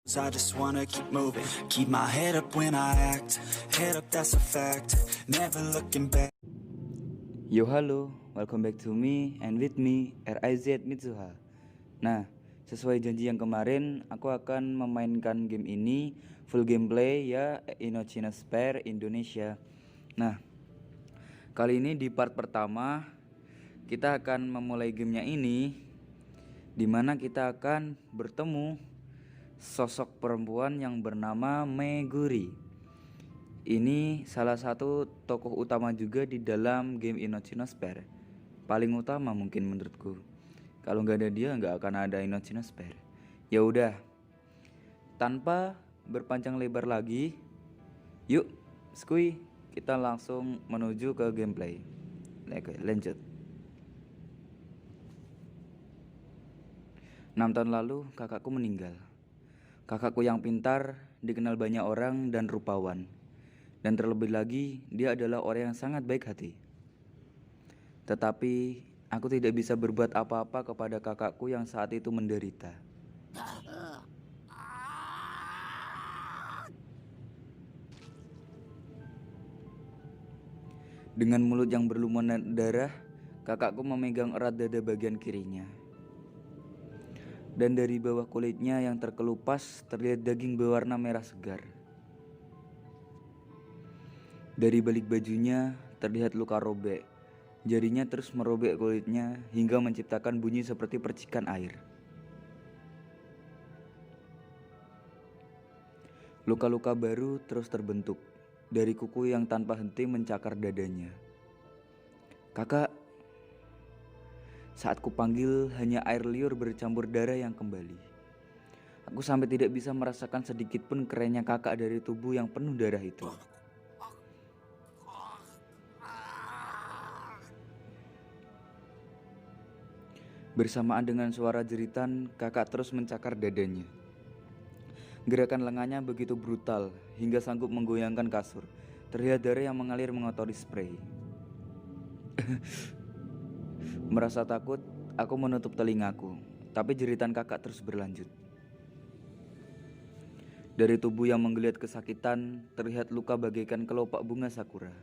I just wanna keep moving, keep my head up when I act, head up that's a fact, never looking back. Yo halo, welcome back to me and with me RIZ Mitsuha. Nah, sesuai janji yang kemarin, aku akan memainkan game ini full gameplay ya, Inochina Spare Indonesia. Nah, kali ini di part pertama kita akan memulai gamenya ini, dimana kita akan bertemu sosok perempuan yang bernama Meguri. Ini salah satu tokoh utama juga di dalam game Inochina Spare. Paling utama mungkin menurutku. Kalau nggak ada dia nggak akan ada Inochina Spare. Ya udah, tanpa berpanjang lebar lagi, yuk, skui, kita langsung menuju ke gameplay. Oke, lanjut. 6 tahun lalu kakakku meninggal. Kakakku yang pintar, dikenal banyak orang dan rupawan. Dan terlebih lagi, dia adalah orang yang sangat baik hati. Tetapi, aku tidak bisa berbuat apa-apa kepada kakakku yang saat itu menderita. Dengan mulut yang berlumuran darah, kakakku memegang erat dada bagian kirinya. Dan dari bawah kulitnya yang terkelupas terlihat daging berwarna merah segar. Dari balik bajunya terlihat luka robek. Jarinya terus merobek kulitnya hingga menciptakan bunyi seperti percikan air. Luka-luka baru terus terbentuk dari kuku yang tanpa henti mencakar dadanya. Kakak, saat kupanggil hanya air liur bercampur darah yang kembali. Aku sampai tidak bisa merasakan sedikit pun kerennya kakak dari tubuh yang penuh darah itu. Bersamaan dengan suara jeritan, kakak terus mencakar dadanya. Gerakan lengannya begitu brutal hingga sanggup menggoyangkan kasur. Terlihat darah yang mengalir mengotori spray. Merasa takut, aku menutup telingaku, tapi jeritan kakak terus berlanjut. Dari tubuh yang menggeliat kesakitan, terlihat luka bagaikan kelopak bunga sakura.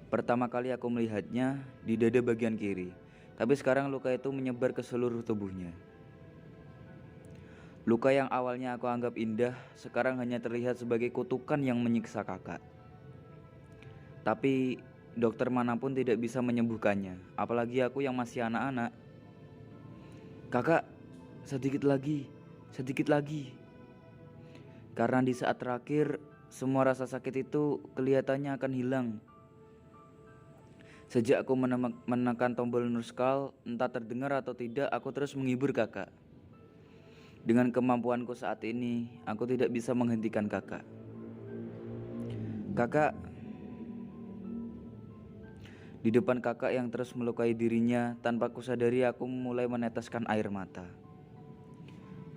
Pertama kali aku melihatnya di dada bagian kiri, tapi sekarang luka itu menyebar ke seluruh tubuhnya. Luka yang awalnya aku anggap indah, sekarang hanya terlihat sebagai kutukan yang menyiksa kakak. Tapi dokter manapun tidak bisa menyembuhkannya, apalagi aku yang masih anak-anak. Kakak, sedikit lagi, sedikit lagi. Karena di saat terakhir, semua rasa sakit itu kelihatannya akan hilang. Sejak aku menekan tombol nuskal, entah terdengar atau tidak, aku terus menghibur kakak. Dengan kemampuanku saat ini, aku tidak bisa menghentikan kakak. Kakak, di depan kakak yang terus melukai dirinya, tanpa kusadari aku mulai meneteskan air mata.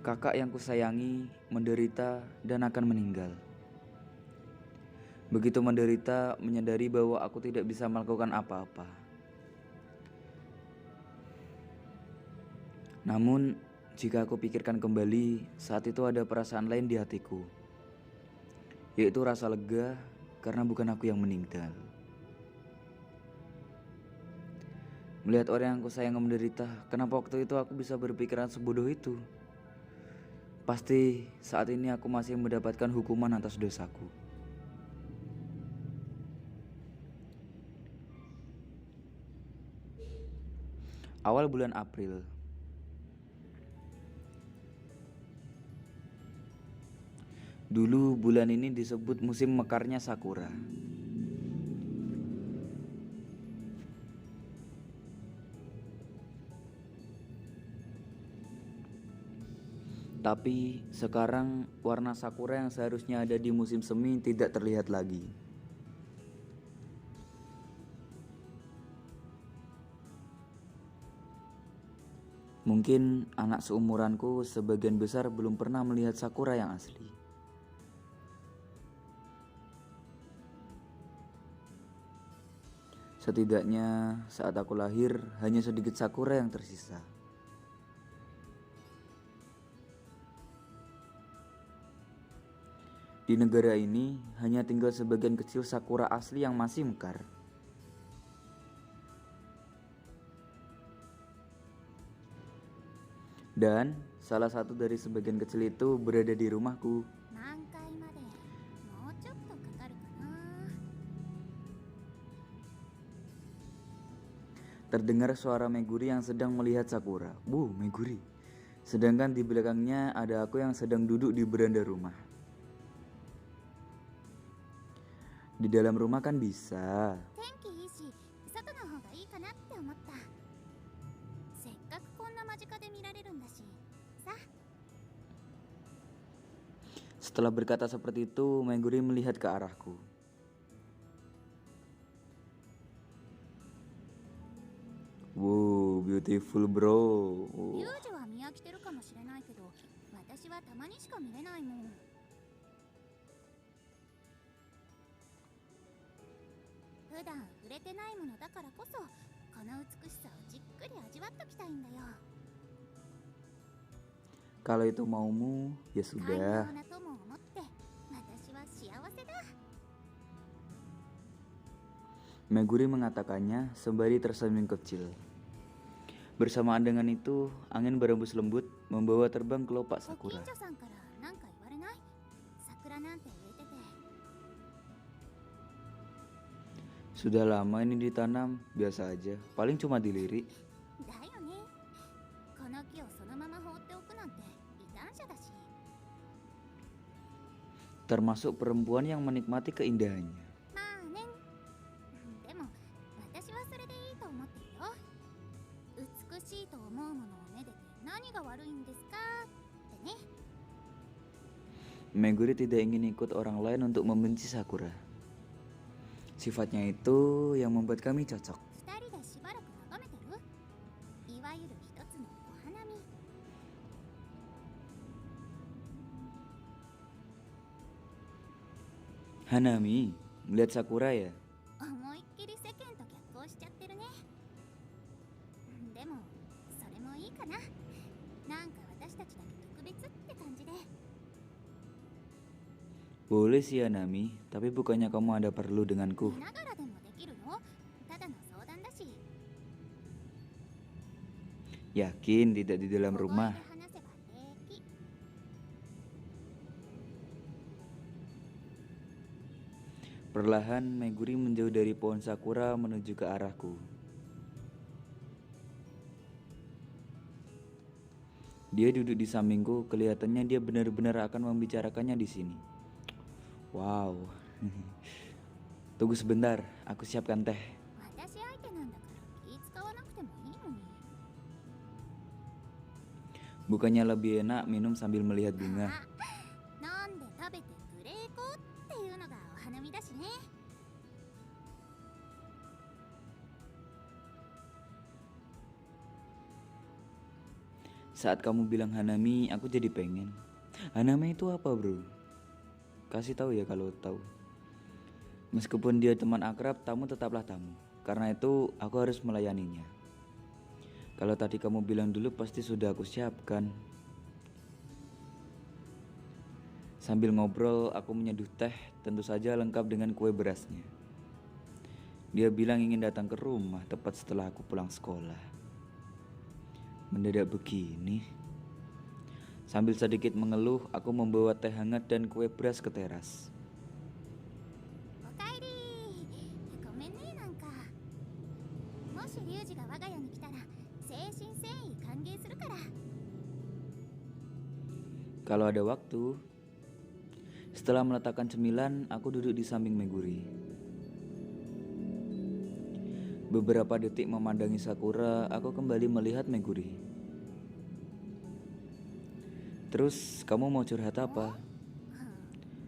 Kakak yang kusayangi, menderita dan akan meninggal. Begitu menderita, menyadari bahwa aku tidak bisa melakukan apa-apa. Namun, jika aku pikirkan kembali, saat itu ada perasaan lain di hatiku, yaitu rasa lega karena bukan aku yang meninggal. Melihat orang yang aku sayang menderita, kenapa waktu itu aku bisa berpikiran sebodoh itu? Pasti saat ini aku masih mendapatkan hukuman atas dosaku. Awal bulan April. Dulu bulan ini disebut musim mekarnya sakura. Tapi sekarang warna sakura yang seharusnya ada di musim semi tidak terlihat lagi. Mungkin anak seumuranku sebagian besar belum pernah melihat sakura yang asli. Setidaknya saat aku lahir hanya sedikit sakura yang tersisa. Di negara ini hanya tinggal sebagian kecil sakura asli yang masih mekar. Dan salah satu dari sebagian kecil itu berada di rumahku. 満開までもうちょっとかかるかな。 Terdengar suara Meguri yang sedang melihat sakura. Meguri. Sedangkan di belakangnya ada aku yang sedang duduk di beranda rumah. Di dalam rumah kan bisa. 天気いいし外の方がいいかなって思った。せっかくこんな間近で見られるんだしさ。 Setelah berkata seperti itu, Meguri melihat ke arahku. Wow, beautiful bro. リュウジは見飽きてるかもしれないけど、私はたまにしか見れないもん。普段触れてないものだからこそ、この美しさをじっくり味わっときたいんだよ。 Kalau itu maumu, ya 寛 sudah. 容な友を持って私は幸せだ。 Meguri mengatakannya sembari tersenyum kecil. Bersamaan dengan itu, angin berembus lembut membawa terbang kelopak ご近 sakura. 所さんから何か言われない？桜なんて植えてて。 Sudah lama ini ditanam, biasa aja. Paling cuma dilirik. だよね。この木をそのまま放っておくなんて異端者だし。 Termasuk perempuan yang menikmati keindahannya. まあね。でも私はそれでいいと思ってるよ。美しいと思うものをめでて何が悪いんですかってね。 Meguri tidak ingin ikut orang lain untuk membenci Sakura. Sifatnya itu yang membuat kami cocok. 二人でしばらく眺めてる？いわゆる一つのお花見。 Hanami, melihat Sakura ya? 思いっきり世間と逆行しちゃってるね。でもそれもいいかな。なんか私たちだけ特別って感じで。 Boleh sih Hanami, tapi bukannya kamu ada perlu denganku. 見ながらでもできるよ。ただの相談だし。 Yakin tidak di dalam 小声 rumah? で話せば平気。 Perlahan Meguri menjauh dari pohon Sakura menuju ke arahku. Dia duduk di sampingku, kelihatannya dia benar-benar akan membicarakannya di sini. Wow. Tunggu sebentar, aku siapkan teh. 私相手なんだから気使わなくてもいいのに。 Bukannya lebih enak minum sambil melihat bunga? あ、飲んで食べてグレーコっていうのがお花見だしね。 Saat kamu bilang Hanami, aku jadi pengen. Hanami itu apa, bro? Kasih tahu ya kalau tahu. Meskipun dia teman akrab, tamu tetaplah tamu. Karena itu aku harus melayaninya. Kalau tadi kamu bilang dulu, pasti sudah aku siapkan. Sambil ngobrol, aku menyeduh teh, tentu saja lengkap dengan kue berasnya. Dia bilang ingin datang ke rumah tepat setelah aku pulang sekolah. Mendadak begini. Sambil sedikit mengeluh, aku membawa teh hangat dan kue beras ke teras. おかえり。ごめんねなんか。もしリュウジが我が家に来たら誠心誠意歓迎するから。 Kalau ada waktu. Setelah meletakkan cemilan, aku duduk di samping Meguri. Beberapa detik memandangi Sakura, aku kembali melihat Meguri. Terus, kamu mau curhat apa?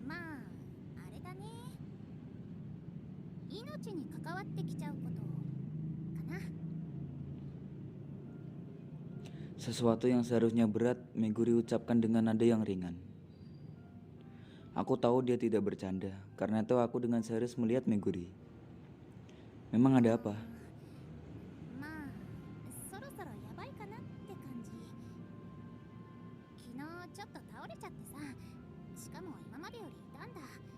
まああれだね。命に関わってきちゃうことかな。 Sesuatu yang seharusnya berat, Meguri ucapkan dengan nada yang ringan. Aku tahu dia tidak bercanda, karena itu aku dengan serius melihat Meguri. Memang ada apa? まあそろそろやばいかなって感じ。昨日ちょっと倒れちゃってさ。しかも今までより傷んだ